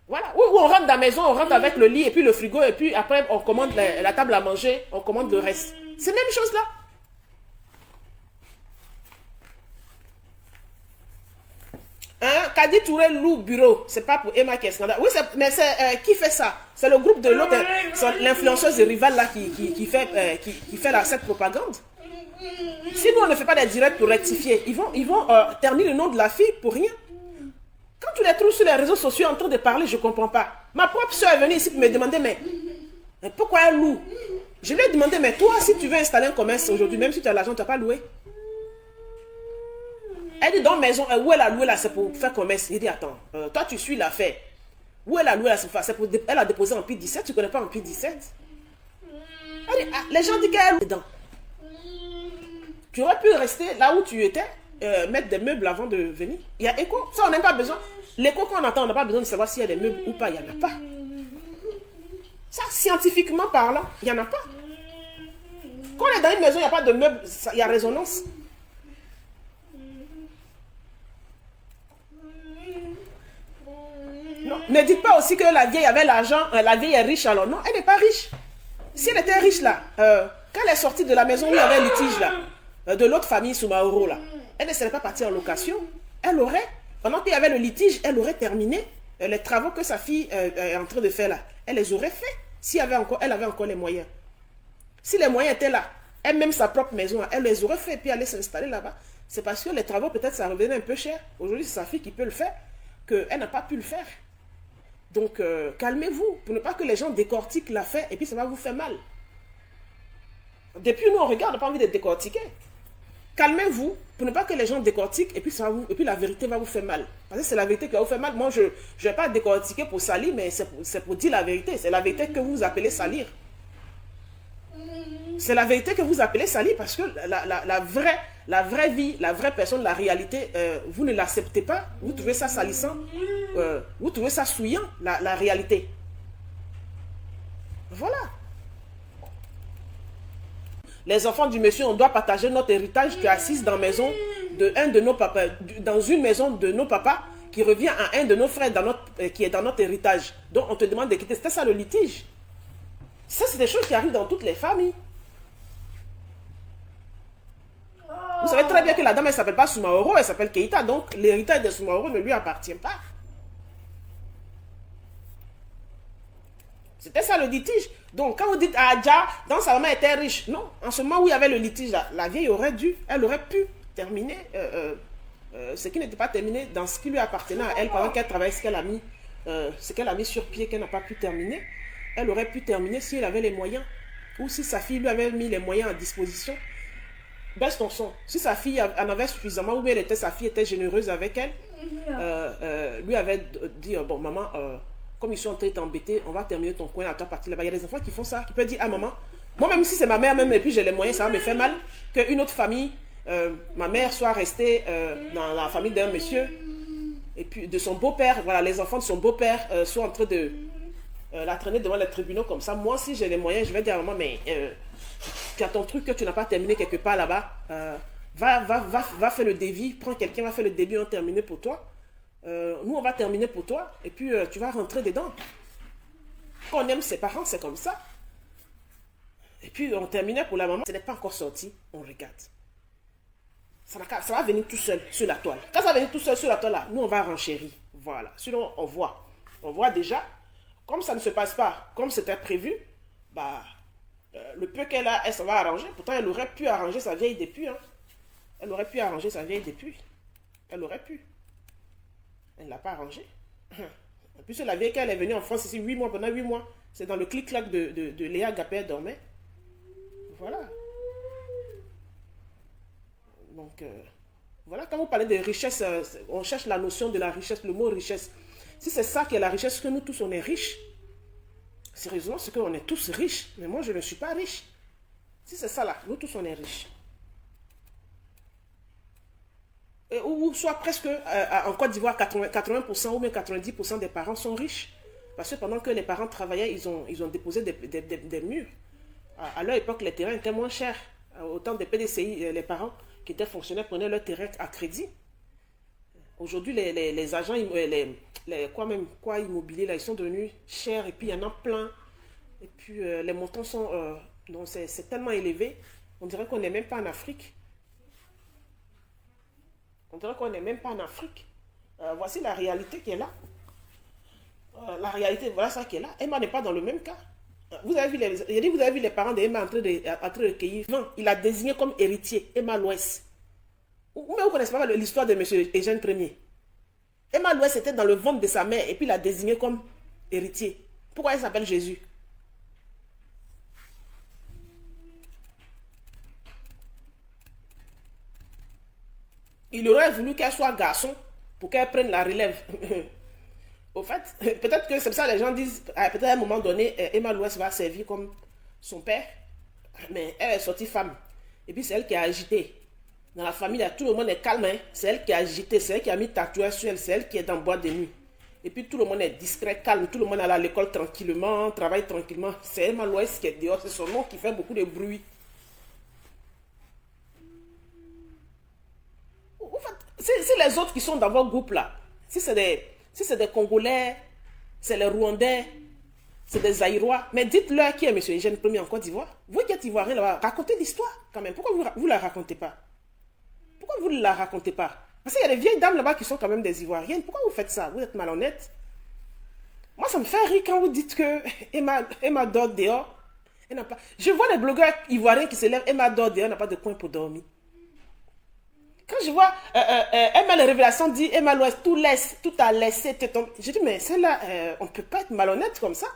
Voilà. Où on rentre dans la maison, on rentre avec le lit et puis le frigo et puis après on commande la table à manger, on commande le reste. C'est la même chose là. Hein? Kadi Touré loue bureau. C'est pas pour Emma qui est scandale. Oui, mais c'est qui fait ça? C'est le groupe de l'autre, l'influenceuse rivale là qui fait cette propagande. Si nous on ne fait pas des directs pour rectifier, ils vont ternir le nom de la fille pour rien. Quand tu les trouves sur les réseaux sociaux en train de parler, je ne comprends pas. Ma propre soeur est venue ici pour me demander, mais pourquoi elle loue? Je lui ai demandé, mais toi, si tu veux installer un commerce aujourd'hui, même si tu as l'argent, tu n'as pas loué. Elle dit, dans la maison, où elle a loué là, c'est pour faire commerce. Il dit, attends, toi tu suis l'affaire. Où elle a loué là, c'est pour elle a déposé en P17, tu ne connais pas en P17. Elle dit, ah, les gens disent qu'elle loue dedans. Tu aurais pu rester là où tu étais, mettre des meubles avant de venir. Il y a écho, ça on n'a pas besoin. L'écho qu'on entend, on n'a pas besoin de savoir s'il y a des meubles ou pas, il n'y en a pas. Ça, scientifiquement parlant, il n'y en a pas. Quand on est dans une maison, il n'y a pas de meubles, il y a résonance. Non, ne dites pas aussi que la vieille avait l'argent, la vieille est riche alors. Non, elle n'est pas riche. Si elle était riche là, quand elle est sortie de la maison où il y avait un litige là, de l'autre famille Soumaoro là, elle ne serait pas partie en location. Elle aurait, pendant qu'il y avait le litige, elle aurait terminé les travaux que sa fille est en train de faire là. Elle les aurait fait si elle avait encore les moyens. Si les moyens étaient là, elle-même sa propre maison, elle les aurait fait et puis aller s'installer là-bas. C'est parce que les travaux peut-être ça revenait un peu cher. Aujourd'hui c'est sa fille qui peut le faire, qu'elle n'a pas pu le faire. Donc calmez-vous pour ne pas que les gens décortiquent l'affaire et puis ça va vous faire mal. Depuis nous on regarde, on n'a pas envie de décortiquer. Calmez-vous pour ne pas que les gens décortiquent et puis la vérité va vous faire mal. Parce que c'est la vérité qui va vous faire mal. Moi je ne vais pas décortiquer pour salir, mais c'est pour dire la vérité. C'est la vérité que vous appelez salir. C'est la vérité que vous appelez salir parce que la vraie vie, la vraie personne, la réalité, vous ne l'acceptez pas. Vous trouvez ça salissant. Vous trouvez ça souillant, la réalité. Voilà. Les enfants du monsieur, on doit partager notre héritage qui est assise dans maison de un de nos papas, dans une maison de nos papas qui revient à un de nos frères qui est dans notre héritage. Donc on te demande de quitter. C'était ça le litige. Ça, c'est des choses qui arrivent dans toutes les familles. Vous savez très bien que la dame, elle ne s'appelle pas Soumaoro, elle s'appelle Keita. Donc l'héritage de Soumaoro ne lui appartient pas. C'était ça le litige. Donc, quand vous dites Adja, dans sa maman était riche. Non, en ce moment où il y avait le litige, la vieille elle aurait pu terminer ce qui n'était pas terminé dans ce qui lui appartenait à elle pendant qu'elle travaillait, ce qu'elle a mis sur pied, qu'elle n'a pas pu terminer. Elle aurait pu terminer si elle avait les moyens. Ou si sa fille lui avait mis les moyens à disposition. Baisse ton son. Si sa fille en avait suffisamment, ou bien sa fille était généreuse avec elle, lui avait dit, bon maman, comme ils sont en train d'embêter, on va terminer ton coin à ta partie là-bas. Il y a des enfants qui font ça, qui peuvent dire, ah maman, moi même si c'est ma mère même, et puis j'ai les moyens, ça va me faire mal, qu'une autre famille, ma mère soit restée dans la famille d'un monsieur, et puis de son beau-père, voilà, les enfants de son beau-père sont en train de la traîner devant les tribunaux comme ça. Moi, si j'ai les moyens, je vais dire à maman, mais tu as ton truc que tu n'as pas terminé quelque part là-bas, va faire le débit, prends quelqu'un, va faire le débit, on termine pour toi. Nous, on va terminer pour toi, et puis tu vas rentrer dedans. Quand on aime ses parents, c'est comme ça. Et puis, on terminait pour la maman. Ce n'est pas encore sorti, on regarde. Ça va venir tout seul sur la toile. Quand ça va venir tout seul sur la toile, là, nous, on va renchérir. Voilà. Sinon, on voit. On voit déjà. Comme ça ne se passe pas comme c'était prévu, bah, le peu qu'elle a, elle s'en va arranger. Pourtant, elle aurait pu arranger sa vieille depuis. Hein. Elle aurait pu arranger sa vieille depuis. Elle aurait pu. Elle ne l'a pas arrangé. En plus, la vieille, quand elle est venue en France ici 8 mois, pendant 8 mois, c'est dans le clic-clac de Léa Gapé, elle dormait. Voilà. Donc, voilà, quand vous parlez de richesse, on cherche la notion de la richesse, le mot richesse. Si c'est ça qui est la richesse, que nous tous, on est riches. Sérieusement, c'est qu'on est tous riches. Mais moi, je ne suis pas riche. Si c'est ça là, nous tous, on est riches. Ou soit presque en Côte d'Ivoire, 80% ou même 90% des parents sont riches. Parce que pendant que les parents travaillaient, ils ont déposé des murs. À leur époque, les terrains étaient moins chers. Au temps des PDCI, les parents qui étaient fonctionnaires prenaient leur terrain à crédit. Aujourd'hui, les agents immobiliers, là, ils sont devenus chers et puis il y en a plein. Et puis les montants sont... donc c'est tellement élevé, on dirait qu'on n'est même pas en Afrique. On dirait qu'on n'est même pas en Afrique. Voici la réalité qui est là. La réalité, voilà ça qui est là. Emma n'est pas dans le même cas. Vous avez vu les parents d'Emma en train de recueillir. Non, il a désigné comme héritier Emma Louès. Ou même vous ne connaissez pas l'histoire de M. Eugène Ier. Emma Louès était dans le ventre de sa mère et puis il l'a désigné comme héritier. Pourquoi elle s'appelle Jésus? Il aurait voulu qu'elle soit garçon pour qu'elle prenne la relève. Au fait, peut-être que c'est ça les gens disent, peut-être à un moment donné, Emma Louès va servir comme son père, mais elle est sortie femme. Et puis c'est elle qui a agité. Dans la famille, là, tout le monde est calme. Hein? C'est elle qui a agité, c'est elle qui a mis tatouage sur elle, c'est elle qui est dans boîte de nuit. Et puis tout le monde est discret, calme, tout le monde est à l'école tranquillement, travaille tranquillement. C'est Emma Louès qui est dehors, c'est son nom qui fait beaucoup de bruit. En fait, c'est les autres qui sont dans votre groupe là. Si c'est des Congolais, c'est les Rwandais, c'est des Zaïrois. Mais dites-leur qui est M. Eugène Ier en Côte d'Ivoire. Vous qui êtes Ivoirien là-bas, racontez l'histoire quand même. Pourquoi vous ne la racontez pas? Pourquoi vous ne la racontez pas? Parce qu'il y a des vieilles dames là-bas qui sont quand même des Ivoiriennes. Pourquoi vous faites ça? Vous êtes malhonnête. Moi, ça me fait rire quand vous dites que Emma dort dehors. Elle n'a pas... Je vois des blogueurs ivoiriens qui se lèvent, Emma dort dehors, elle n'a pas de coin pour dormir. Quand je vois Emma les révélations dit Emma Louès, tout a laissé te tomber. Je dis, mais celle-là, on ne peut pas être malhonnête comme ça.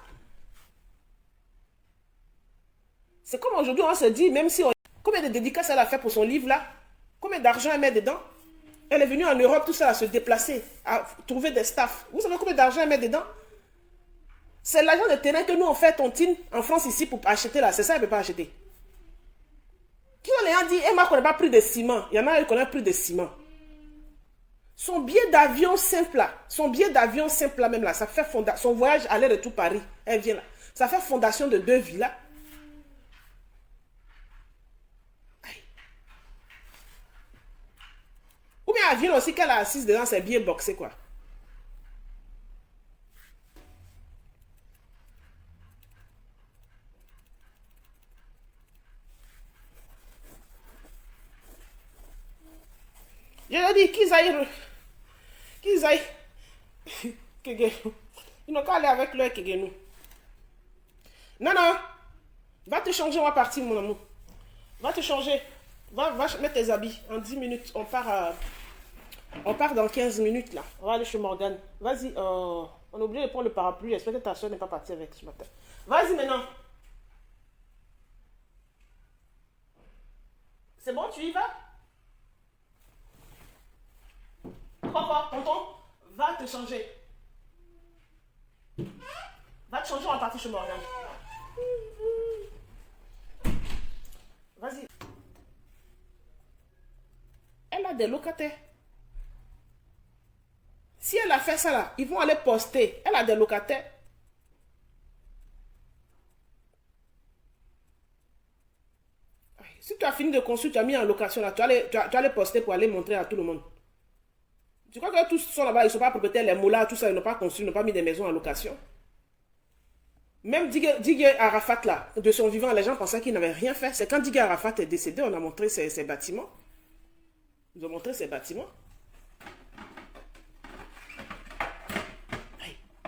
C'est comme aujourd'hui, on se dit, même si combien de dédicaces elle a fait pour son livre là? Combien d'argent elle met dedans? Elle est venue en Europe, tout ça, à se déplacer, à trouver des staffs. Vous savez combien d'argent elle met dedans? C'est l'argent de terrain que nous on fait tontine en France ici pour acheter là. C'est ça, elle ne peut pas acheter. Qui on a dit, Emma ne connaît pas prix de ciment. Il y en a qui connaissent prix de ciment. Son billet d'avion simple là, même là, ça fait fondation. Son voyage aller-retour Paris, elle vient là. Ça fait fondation de 2 villas. Ou bien elle vient aussi qu'elle a assise dedans ses billets boxés quoi. Je leur dis qu'ils aillent. Ils n'ont qu'à aller avec leur Kegenu. Non, non. Va te changer, on va partir, mon amour. Va te changer. Va mettre tes habits. En 10 minutes, on part dans 15 minutes, là. On va aller chez Morgane. Vas-y, on a oublié de prendre le parapluie. J'espère que ta soeur n'est pas partie avec ce matin. Vas-y, maintenant. C'est bon, tu y vas? Papa, tonton, va te changer. Va te changer, on va partir chez Morgane. Vas-y. Elle a des locataires. Si elle a fait ça là, ils vont aller poster. Elle a des locataires. Si tu as fini de construire, tu as mis en location là, tu vas les poster pour aller montrer à tout le monde. Tu crois que tous sont là-bas, ils ne sont pas propriétaires, les moulins, tout ça, ils n'ont pas construit, ils n'ont pas mis des maisons en location. Même Digue Arafat, là, de son vivant, les gens pensaient qu'il n'avait rien fait. C'est quand Digue Arafat est décédé, on a montré ses bâtiments. Ils ont montré ses bâtiments.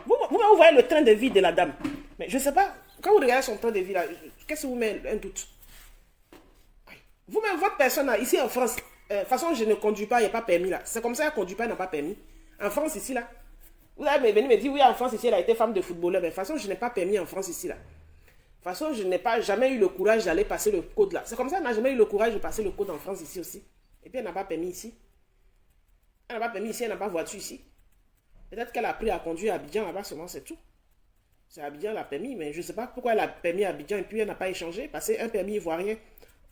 Vous voyez le train de vie de la dame. Mais je ne sais pas, quand vous regardez son train de vie, là, qu'est-ce que vous met un doute? Vous-même, votre personne, là, ici en France, toute façon, je ne conduis pas, il n'y a pas permis là. C'est comme ça, elle ne conduit pas, elle n'a pas permis. En France, ici, là. Vous allez venir me dire, oui, en France, ici, elle a été femme de footballeur. Mais de toute façon, je n'ai pas permis en France, ici, là. De toute façon, je n'ai pas jamais eu le courage d'aller passer le code là. C'est comme ça, elle n'a jamais eu le courage de passer le code en France, ici aussi. Et puis, elle n'a pas permis ici. Elle n'a pas permis ici, elle n'a pas voiture ici. Peut-être qu'elle a appris à conduire à Abidjan là-bas seulement, c'est tout. C'est Abidjan l'a permis, mais je ne sais pas pourquoi elle a permis à Abidjan et puis elle n'a pas échangé. Parce qu'un permis ivoirien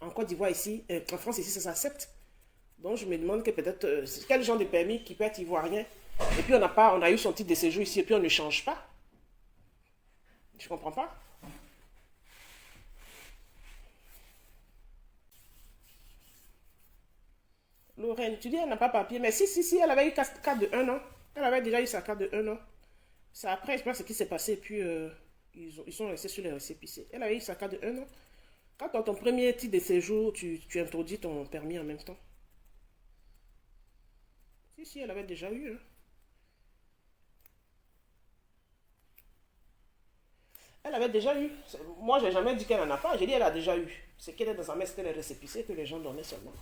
en Côte d'Ivoire ici, en France ici, ça s'accepte. Donc je me demande que peut-être quel genre de permis qui peut être ivoirien. Et puis on a eu son titre de séjour ici et puis on ne change pas. Je ne comprends pas. Lorraine, tu dis elle n'a pas papier, mais si, elle avait eu carte de 1 an. Elle avait déjà eu sa carte de 1 an. C'est après, je sais pas ce qui s'est passé, et puis ils sont restés sur les récépissés. Elle avait eu sa carte de 1 an. Quand tu as ton premier titre de séjour, tu introduis ton permis en même temps. Si, elle avait déjà eu. Hein. Elle avait déjà eu. Moi, j'ai jamais dit qu'elle n'en a pas. J'ai dit qu'elle a déjà eu. C'est qu'elle est dans sa messe, c'était les récépissés que les gens donnaient seulement.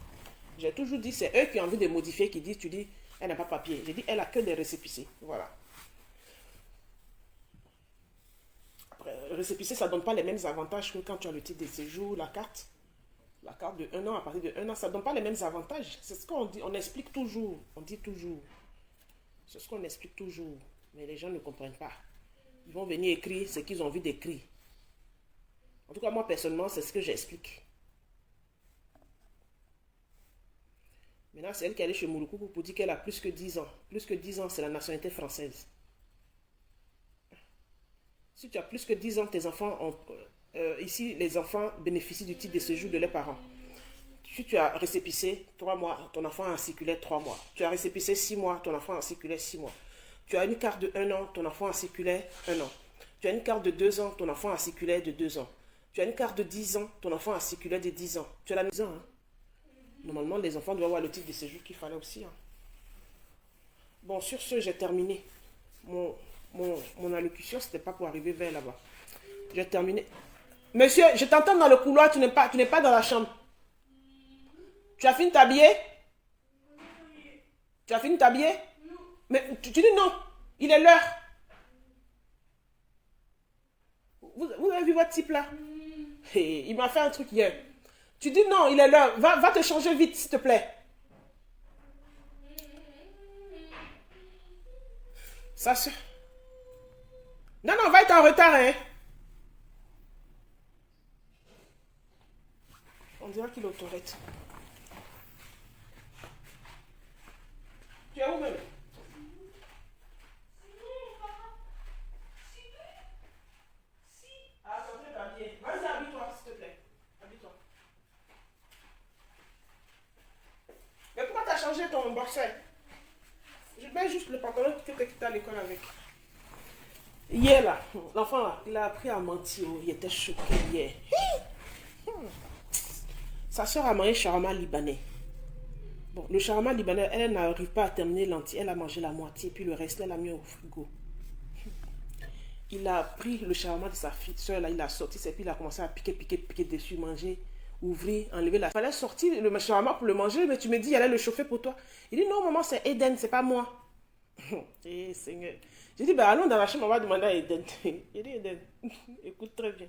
J'ai toujours dit, c'est eux qui ont envie de modifier, qui disent, tu dis, elle n'a pas papier. J'ai dit, elle a que des récépissés. Voilà. Après, récépissé, ça ne donne pas les mêmes avantages que quand tu as le titre de séjour, la carte. La carte de 1 an, à partir de 1 an, ça ne donne pas les mêmes avantages. C'est ce qu'on dit, on explique toujours. On dit toujours. C'est ce qu'on explique toujours. Mais les gens ne comprennent pas. Ils vont venir écrire ce qu'ils ont envie d'écrire. En tout cas, moi, personnellement, c'est ce que j'explique. Maintenant, c'est elle qui est allée chez Mouloukou pour dire qu'elle a plus que 10 ans. Plus que 10 ans, c'est la nationalité française. Si tu as plus que 10 ans, tes enfants ont... ici, les enfants bénéficient du titre de séjour de leurs parents. Si tu as récépissé 3 mois, ton enfant a un circulaire 3 mois. Tu as récépissé 6 mois, ton enfant a un circulaire 6 mois. Tu as une carte de 1 an, ton enfant a un circulaire 1 an. Tu as une carte de 2 ans, ton enfant a un circulaire de 2 ans. Tu as une carte de 10 ans, ton enfant a un circulaire de 10 ans. Tu as la 10 ans, hein? Normalement, les enfants doivent avoir le titre de séjour qu'il fallait aussi. Hein. Bon, sur ce, j'ai terminé. Mon allocution, ce n'était pas pour arriver vers là-bas. J'ai terminé. Monsieur, je t'entends dans le couloir, tu n'es pas dans la chambre. Tu as fini de t'habiller? Tu as fini de t'habiller? Mais tu dis non, il est l'heure. Vous avez vu votre type là? Hey, il m'a fait un truc hier. Tu dis non, il est l'heure. Va te changer vite, s'il te plaît. Ça se... Non, va être en retard, hein. On dirait qu'il est aux toilettes. Tu es où même? Ah, t'es en train de t'habiller. Vas-y, habille-toi, s'il te plaît. Habille-toi. Mais pourquoi t'as changé ton boxer? Je mets juste le pantalon que tu étais à l'école avec. Hier, là, l'enfant, là, il a appris à mentir. Il était choqué hier. Sa soeur a mangé shawarma libanais. Bon, le shawarma libanais, elle n'arrive pas à terminer l'entier. Elle a mangé la moitié, puis le reste, elle l'a mis au frigo. Il a pris le shawarma de sa fille, soeur, là, il a sorti, puis il a commencé à piquer dessus, manger, ouvrir, enlever la... Il fallait sortir le shawarma pour le manger, mais tu me dis, il allait le chauffer pour toi. Il dit, non, maman, c'est Eden, c'est pas moi. Eh, Seigneur. J'ai dit, ben allons dans la chambre, on va demander à Eden. Il dit, Eden, écoute très bien.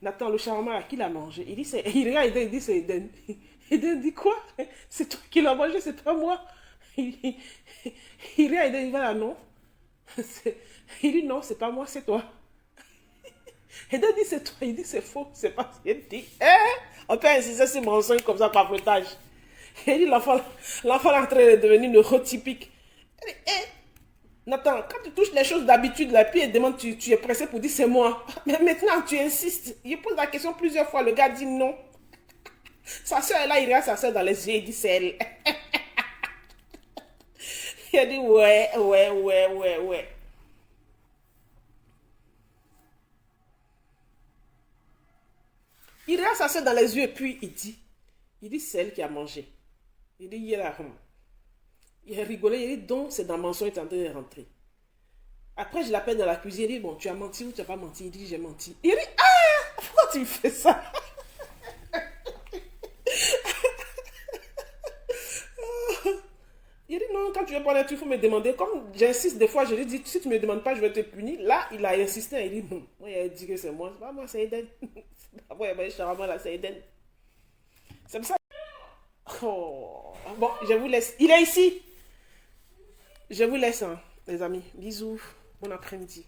Nathan, le shawarma, qui l'a mangé? Il dit, il regarde Eden, il dit, c'est Eden. Eden dit, quoi? C'est toi qui l'as mangé, c'est pas moi. Il regarde Eden, il va là, non. Il dit, non, c'est pas moi, c'est toi. Eden dit, c'est toi. Il dit, c'est faux, c'est pas... Il dit, on peut insister sur mensonge comme ça par fouettage. Il dit, l'enfant est en train de devenir neurotypique. Il dit, Nathan, quand tu touches les choses d'habitude, là, puis il demande, tu es pressé pour dire c'est moi. Mais maintenant, tu insistes. Il pose la question plusieurs fois, le gars dit non. Sa soeur, là, il regarde sa soeur dans les yeux, il dit c'est elle. Il a dit ouais. Il regarde sa soeur dans les yeux, et puis il dit c'est elle qui a mangé. Il dit, il a rigolé, il dit, donc c'est dans le mensonge, il est en train de rentrer. Après, je l'appelle dans la cuisine, il dit, bon, tu as menti ou tu n'as pas menti? Il dit, j'ai menti. Il dit, pourquoi tu fais ça? tu veux prendre un truc, il faut me demander. Comme j'insiste des fois, je lui dis, si tu ne me demandes pas, je vais te punir. Là, il a insisté, il dit, moi, il a dit que c'est moi. C'est pas moi, c'est Eden. Après, il charmant là, c'est Eden. C'est pour ça. Oh. Bon, je vous laisse. Il est ici. Je vous laisse, hein, les amis. Bisous. Bon après-midi.